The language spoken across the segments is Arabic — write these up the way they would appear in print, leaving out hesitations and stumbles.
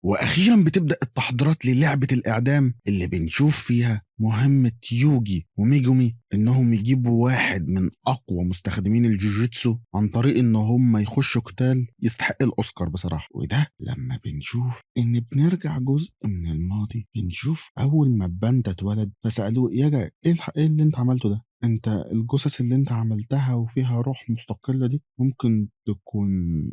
واخيرا بتبدأ التحضيرات للعبة الاعدام اللي بنشوف فيها مهمة يوجي وميجومي انهم يجيبوا واحد من اقوى مستخدمين الجوجيتسو عن طريق ان هم يخشوا قتال يستحق الاوسكار بصراحة. وده لما بنشوف ان بنرجع جزء من الماضي، بنشوف اول ما باندا اتولد فسألوه ياجا ايه اللي انت عملته ده؟ انت الجثث اللي انت عملتها وفيها روح مستقلة دي ممكن تكون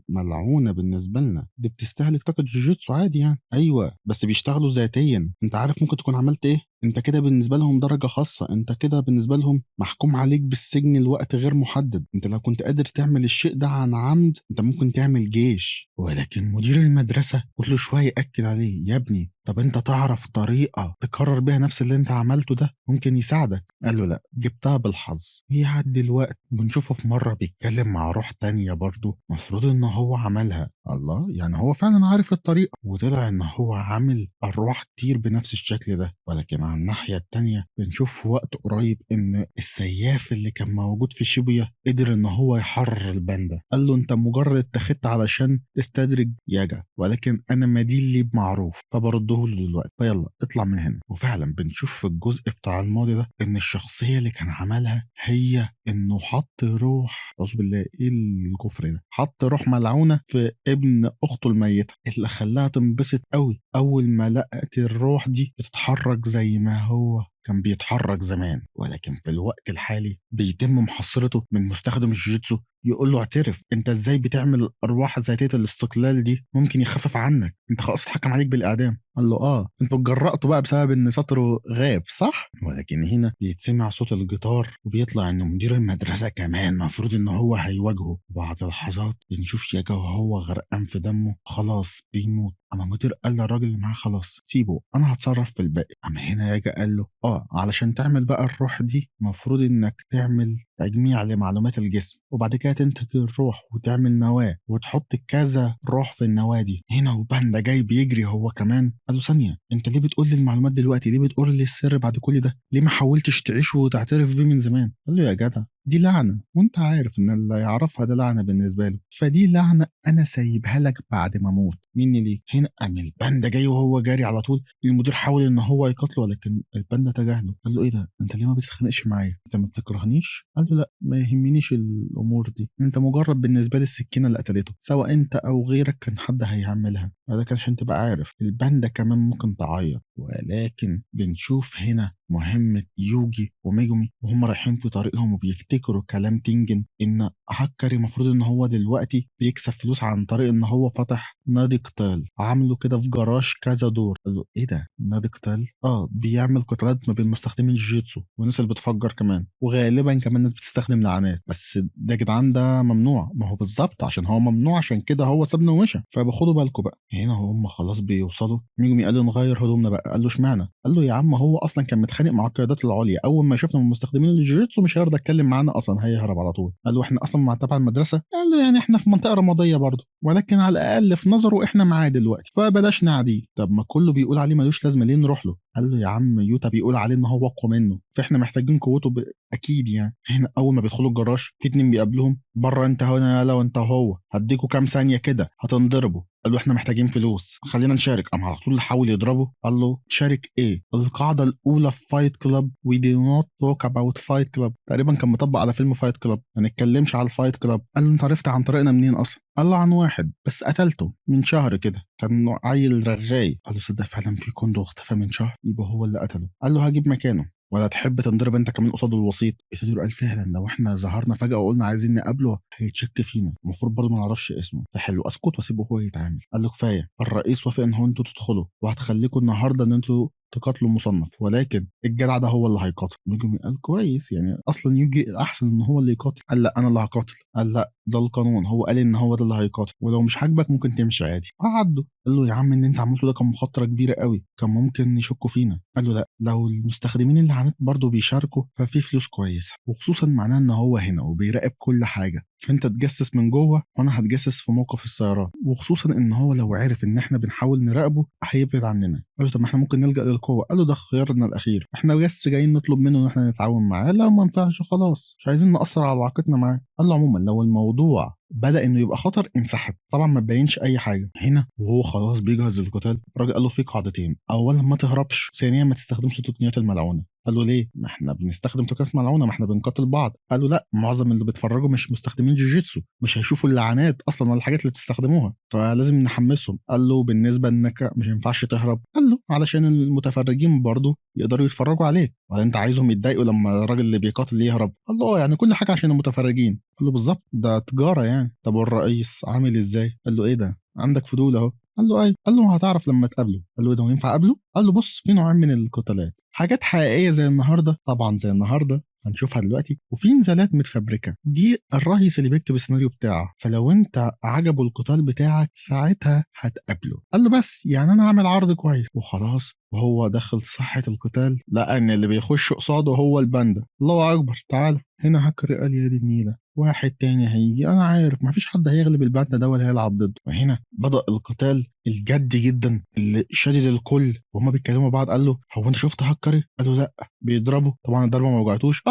ملعونة بالنسبة لنا، دي بتستهلك طاقة جوجيتسو عادي يعني. ايوه بس بيشتغلوا ذاتيا، انت عارف ممكن تكون عملت ايه؟ انت كده بالنسبة لهم درجة خاصة، انت كده بالنسبة لهم محكوم عليك بالسجن لوقت غير محدد. انت لو كنت قادر تعمل الشيء ده عن عمد انت ممكن تعمل جيش. ولكن مدير المدرسة كل شوية يأكد عليه، يا ابني طب انت تعرف طريقة تكرر بيها نفس اللي انت عملته ده ممكن يساعدك؟ قال له لا، جبتها بالحظ. يعدي الوقت بنشوفه في مرة بيتكلم مع روح تانية برضه مفروض ان هو عملها. الله، يعني هو فعلا عارف الطريقة، وطلع ان هو عامل ارواح كتير بنفس الشكل ده. ولكن على الناحية التانية بنشوف في وقت قريب ان السياف اللي كان موجود في شيبويا قدر ان هو يحرر الباندا. قال له انت مجرد اتخذت علشان تستدرج ياجا، ولكن انا مدين لي بمعروف فبرده له دلوقتي، فيلا اطلع من هنا. وفعلا بنشوف في الجزء بتاع الماضي ده ان الشخصية اللي كان عملها هي انه حط روح، اعوذ بالله ايه الكفر ده، حط روح ملعونة في ابن اخته الميتة اللي خلاها تنبسط قوي اول ما لقت الروح دي بتتحرك زي ما هو كان بيتحرك زمان. ولكن في الوقت الحالي بيتم محاصرته من مستخدم الجوجيتسو، يقول له اعترف انت ازاي بتعمل ارواح ذاتيه الاستقلال دي، ممكن يخفف عنك، انت خلاص اتحكم عليك بالاعدام. قال له انتوا اتجرأتوا بقى بسبب ان سطره غاب صح؟ ولكن هنا بيتسمع صوت الجيتار وبيطلع ان مدير المدرسه كمان المفروض ان هو هيواجهه. وبعد لحظات بنشوف ياجا وهو غرقان في دمه خلاص بيموت. اما المدير قال للراجل اللي معاه خلاص سيبه انا هتصرف في الباقي. اما هنا ياجا قال له علشان تعمل بقى الروح دي المفروض انك تعمل تجميع لمعلومات الجسم وبعد كده تنتج الروح وتعمل نواه وتحط كذا روح في النواه دي. هنا وباندا جاي بيجري هو كمان. قال له ثانيه، انت ليه بتقول لي المعلومات دلوقتي؟ ليه بتقول لي السر بعد كل ده؟ ليه ما حاولتش تعيش وتعترف بيه من زمان؟ قال له يا جدع دي لعنه، وانت عارف ان اللي يعرفها ده لعنه بالنسبه له، فدي لعنه انا سايبها لك بعد ما اموت مني ليه. هنا قام الباندا جاي وهو جاري على طول. المدير حاول ان هو يقتله ولكن الباندا تجاهله. قال له ايه ده، انت ليه ما بتتخانقش معايا؟ انت ما بتكرهنيش؟ قال له لا ما يهمنيش الامور دي، انت مجرد بالنسبه لي السكينه اللي قتلته، سواء انت او غيرك كان حد هيعملها. فده كان عشان تبقى عارف الباندا كمان ممكن تعيط. ولكن بنشوف هنا مهمة يوجي وميجومي وهم رايحين في طريقهم وبيفتكروا كلام تنجن ان هكري المفروض ان هو دلوقتي بيكسب فلوس عن طريق ان هو فتح نادي قتال عامله كده في جراج كذا دور. قال له ايه ده نادي قتال؟ بيعمل قتالات ما بين مستخدمين الجيتسو والناس اللي بتفجر كمان، وغالبا كمان ناس بتستخدم لعنات. بس ده يا جدعان ده ممنوع. ما هو بالظبط عشان هو ممنوع عشان كده هو سابنا ومشى. فباخدوا بالكم بقى. هنا هم خلاص بيوصلوا. ميجومي قال له نغير هدومنا بقى. قال له اشمعنى؟ قال له يا عم هو اصلا كان متخانق مع القيادات العليا، اول ما شفنا من مستخدمين الجيتسو مش هيرضى يتكلم معانا اصلا، هيهرب على طول. قال له احنا اصلا مع تبع المدرسه. قال له يعني احنا في منطقه رماديه برضه، ولكن على الاقل في نظره احنا معاه دلوقتي فبلاش نعديه. طب ما كله بيقول عليه ملوش لازمه ليه نروح له؟ قال له يا عم يوتا بيقول عليه ان هو اقوى منه فاحنا محتاجين قوته اكيد يعني. هنا اول ما بيدخلوا الجراج في اتنين بيقابلوهم بره، انت هنا لو انت هو هديكوا كام ثانيه كده هتنضربوا. قال له احنا محتاجين فلوس خلينا نشارك. قام على طول حاول يضربه. قال له شارك ايه؟ القاعده الاولى في فايت كلاب وي دو نوت توك اباوت فايت كلاب. تقريبا كان مطبق على فيلم فايت كلاب، ما نتكلمش على الفايت كلاب. قال له انت عرفت عن طريقنا منين اصلا؟ قال له عن واحد بس قتلته من شهر كده، كان عيل رغاي. قال له صدق فعلا في كوندو اختفى من شهر، يبقى هو اللي قتله. قال له هجيب مكانه ولا تحب تنضرب انت كمان قصاد الوسيط؟ السيدور قال فعلا لو احنا ظهرنا فجأة وقلنا عايزين نقابله هيتشك فينا، المفروض برضه ما نعرفش اسمه. فحلو اسكت واسيبه هو يتعامل. قال له كفايه، الرئيس وافق ان هو انتوا تدخلوا وهتخليكم النهارده ان انتوا تقاتلوا مصنف، ولكن الجدع ده هو اللي هيقاتل. نجم قال كويس، يعني اصلا يجي احسن ان هو اللي يقاتل. قال لا انا اللي هقاتل. قال لا ده القانون، هو قال ان هو ده اللي هيقاتل ولو مش عاجبك ممكن تمشي عادي. قعدوا. قال له يا عم اللي انت عملته ده كان مخاطره كبيره قوي، كان ممكن يشكوا فينا. قال له لا لو المستخدمين اللي عنت برضه بيشاركوا ففي فلوس كويسه، وخصوصا معناه ان هو هنا وبيراقب كل حاجه، فانت تجسس من جوه وانا هتجسس في موقف السيارات، وخصوصا ان هو لو عرف ان احنا بنحاول نراقبه هيبعد عننا. قال له طب ما احنا ممكن نلجأ للقوه. قال له ده خيارنا الاخير، احنا بس جايين نطلب منه ان احنا نتعاون معاه، لو ما ينفعش خلاص مش عايزين نأثر على علاقتنا معاه. قال له عموما لو الموضوع بدأ إنه يبقى خطر انسحب، طبعًا ما تبيّنش أي حاجة. هنا وهو خلاص بيجهز للقتال، الراجل قال له في قاعدتين، أولًا ما تهربش، ثانيًا ما تستخدمش التقنيات الملعونة. قال له ليه؟ ما إحنا بنستخدم تقنيات ملعونة، ما إحنا بنقاتل بعض. قال له لأ، معظم اللي بيتفرجوا مش مستخدمين جوجيتسو، مش هيشوفوا اللعنات أصلًا ولا الحاجات اللي بتستخدموها، فلازم نحمسهم. قال له بالنسبة إنك مش هينفعش تهرب، قال له علشان المتفرجين برضه يقدروا يتفرجوا عليك، والّا أنت عايزهم يتضايقوا لما الراجل اللي بيقاتل يهرب؟ قال له يعني كل حاجة عشان المتفرجين. قال له بالضبط، ده تجارة يعني. طب والرئيس عامل إزاي؟ قال له إيه ده؟ عندك فضول أهو. قال له أيوه. قال له هتعرف لما تقابله. قال له إيه ده، هو ينفع أقابله؟ قال له بُص، في نوعين من القتالات، حاجات حقيقية زي النهارده، طبعًا زي النهارده هنشوفها دلوقتي، وفي نزالات متفبركة، دي الريس اللي بيكتب السيناريو بتاعها، فلو أنت عجبه القتال بتاعك ساعتها هتقابله. قال له بس يعني أنا هاعمل عرض كويس وخلاص. وهو داخل ساحة القتال لقى إن اللي بيخش قصاده هو الباندا. الله أكبر، تعالَ. هنا هاكر قال يا دي النيلة، واحد تاني هيجي، أنا عارف ما فيش حد هيغلب الباندا ده ولا هيلعب ضده. وهنا بدأ القتال الجد جدًا اللي شادد الكل وهُم بيتكلموا بعض. قال له: "هو أنت شُفت هاكري؟" قال له: "لأ." بيضربه، طبعًا الضربة ما وجعتوش.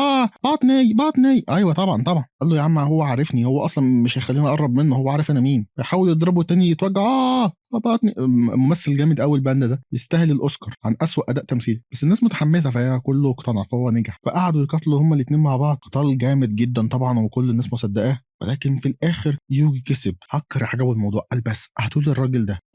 بطني، بطني." أيوه طبعًا، طبعًا. قال له: "يا عم هو عارفني، هو أصلًا مش هيخلّيني أقرّب منه، هو عارف أنا مين." فيحاول يضربه التاني يتوجع، بطني. ممثل جامد أوي الباندا ده، يستاهل الأوسكار عن أسوأ أداء تمثيلي، بس الناس متحمسة فهي كله اقتنع فهو نجح. فقعدوا يقاتلوا هُم الاتنين مع بعض، قتال جامد جدًا طبعًا وكل الناس مصدقاه. ولكن في الآخر يوجي كسب. هاكر عجبه الموضوع، قال بس هاتوا لي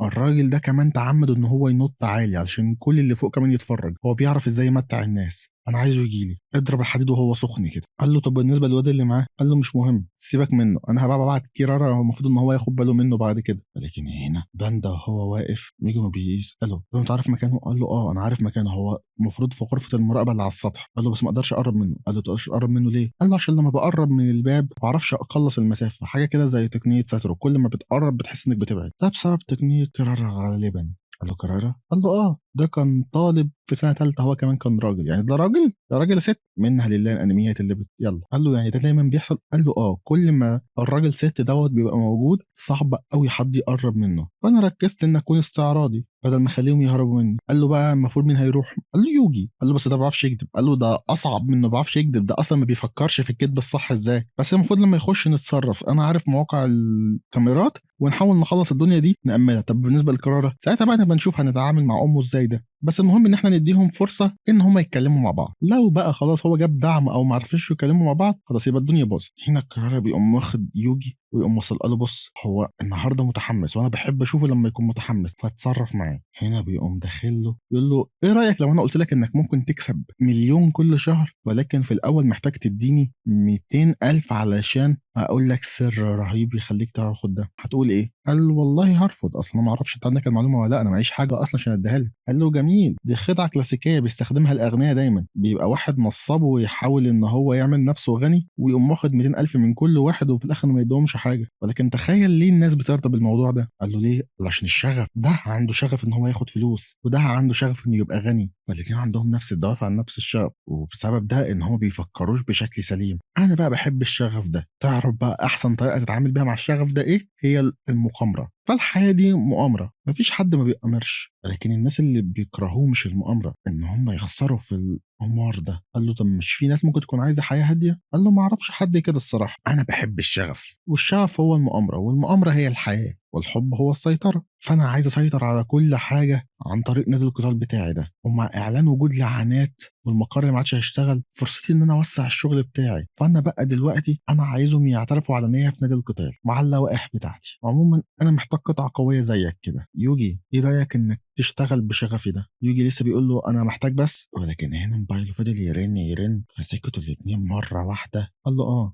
الراجل ده كمان تعمد إن هو ينط عالي علشان كل اللي فوق كمان يتفرج، هو بيعرف إزاي يمتع الناس. أنا عايزه ييجي لي، اضرب الحديد وهو سخن كده. قال له طب بالنسبة للواد اللي معاه؟ قال له مش مهم، سيبك منه، أنا هابقى بابعت كيرارا، هو المفروض إن هو ياخد باله منه بعد كده. ولكن هنا باندا وهو واقف نيجي بيسأله: قال له أنت عارف مكانه؟ قال له أنا عارف مكانه، هو المفروض في غرفة المراقبة اللي على السطح. قال له بس ما أقدرش أقرب منه. قال له ما تقدرش تقرب منه ليه؟ قال له عشان لما بقرب من الباب ما بعرفش أقلص المسافة، حاجة كده زي تقنية ساترو، كل ما بتقرب بتحس إنك بتبعد، ده بسبب تقنية كيرارا غالبا. قال له كرارة؟ قال له ده كان طالب في سنة تالتة، هو كمان كان راجل. يعني ده راجل؟ ده راجل ست؟ منها لله الأنميات اللي يلا. قال له يعني ده دايما بيحصل؟ قال له كل ما الراجل ست دوت بيبقى موجود صعب قوي حد يقرب منه، فأنا ركزت إن أكون استعراضي بدل ما أخليهم يهربوا مني. قال له بقى المفروض مين هيروح؟ قال له يوجي. قال له بس ده ما بيعرفش يكذب. قال له ده أصعب من إنه ما بيعرفش يكذب، ده أصلا ما بيفكرش في الكذب الصح إزاي، بس المفروض لما يخش نتصرف، أنا عارف مواقع الكاميرات ونحاول نخلص الدنيا دي نأمنها. طب بالنسبة للقرارة ساعتها بقى نبقى نشوف هنتعامل مع أمه إزاي ده، بس المهم إن إحنا نديهم فرصة إن هم يتكلموا مع بعض. لو بقى خلاص هو جاب دعم أو ما عرفش يتكلموا مع بعض، خلاص يبقى الدنيا باظت. هنا القرارة بيقوم واخد يوجي ويقوم وصل له: بص هو النهارده متحمس وانا بحب اشوفه لما يكون متحمس، فاتصرف معاه. هنا بيقوم داخل له يقول له ايه رايك لو انا قلت لك انك ممكن تكسب مليون كل شهر، ولكن في الاول محتاج تديني 200,000 علشان اقول لك سر رهيب يخليك تاخد ده، هتقول ايه؟ قال والله هرفض، اصلا انا ما اعرفش انت عندك المعلومه ولا لا، انا معيش حاجه اصلا عشان اديها لك. قال له جميل، دي خدعه كلاسيكيه بيستخدمها الاغنياء دايما، بيبقى واحد نصاب ويحاول ان هو يعمل نفسه غني ويقوم واخد 200,000 من كل واحد وفي الاخر ما يدومش حاجه. ولكن تخيل ليه الناس بترضى بالموضوع ده؟ قال له ليه؟ قال عشان الشغف، ده عنده شغف ان هو ياخد فلوس وده عنده شغف انه يبقى غني، والاثنين عندهم نفس الدوافع عن نفس الشغف، وبسبب ده ان هم بيفكروش بشكل سليم. انا بقى بحب الشغف ده. تعرف بقى احسن طريقه تتعامل بيها مع الشغف ده ايه؟ هي المقامره. فالحياه دي مؤامره، مفيش حد ما بيأمرش، لكن الناس اللي بيكرهوه مش المؤامره، ان هم يخسروا في القمار ده. قال له طب مش في ناس ممكن تكون عايزه حياه هاديه؟ قال له ما اعرفش حد كده الصراحه، انا بحب الشغف، والشغف هو المؤامره، والمؤامره هي الحياه، والحب هو السيطره. فانا عايز اسيطر على كل حاجه عن طريق نادي القتال بتاعي ده، ومع اعلان وجود لعنات والمقر ما عادش هيشتغل، فرصتي ان انا اوسع الشغل بتاعي. فانا بقى دلوقتي انا عايزهم يعترفوا علنيه في نادي القتال مع اللوائح بتاعتي. عموما انا محتاج قطعه قويه زيك كده. يوجي ايه رايك انك تشتغل بشغفي ده؟ يوجي لسه بيقول له انا محتاج بس، ولكن هنا موبايله فضل يرن يرن، فسكتوا الاتنين مره واحده. قال له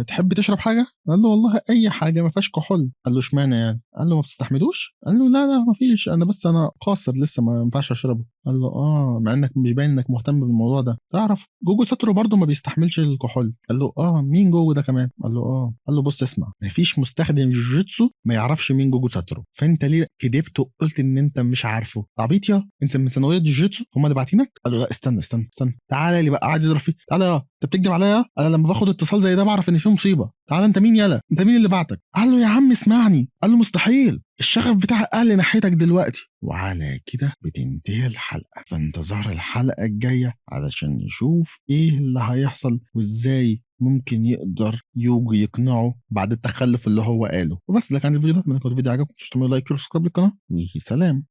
تحب تشرب حاجه؟ قال له والله اي حاجه ما فيهاش كحول. قال له اشمعنى يعني؟ قال له ما بتستحملوش؟ قال له لا لا ما فيش، انا قاصر لسه ما ينفعش اشربه. قال له مع انك مش باين انك مهتم بالموضوع ده. تعرف جوجو ساتورو برضه ما بيستحملش الكحول. قال له مين جوجو ده كمان؟ قال له قال له بص اسمع، مفيش مستخدم جوجيتسو ما يعرفش مين جوجو ساتورو، فانت ليه كدبت وقلت ان انت مش عارفه؟ عبيط يا انت، من ثانويه جوجيتسو هم اللي باعتينك؟ قال له لا استنى تعالى لي بقى، قاعد يضرب فيه. تعالى انت بتكذب عليا، انا لما باخد اتصال زي ده بعرف ان في مصيبه. تعالى انت مين يالا؟ انت مين اللي بعتك؟ قال له يا عم اسمعني. قال له مستحيل، الشغف بتاعك قل ناحيتك دلوقتي. وعلى كده بتنتهي الحلقة، في انتظار الحلقة الجاية علشان نشوف ايه اللي هيحصل وازاي ممكن يقدر يوجي يقنعه بعد التخلف اللي هو قاله. وبس، ده كان الفيديو ده. اتمنى يكون الفيديو عجبكم. متنسوش تعملوا لايك وسبسكرايب للقناه، وسلام.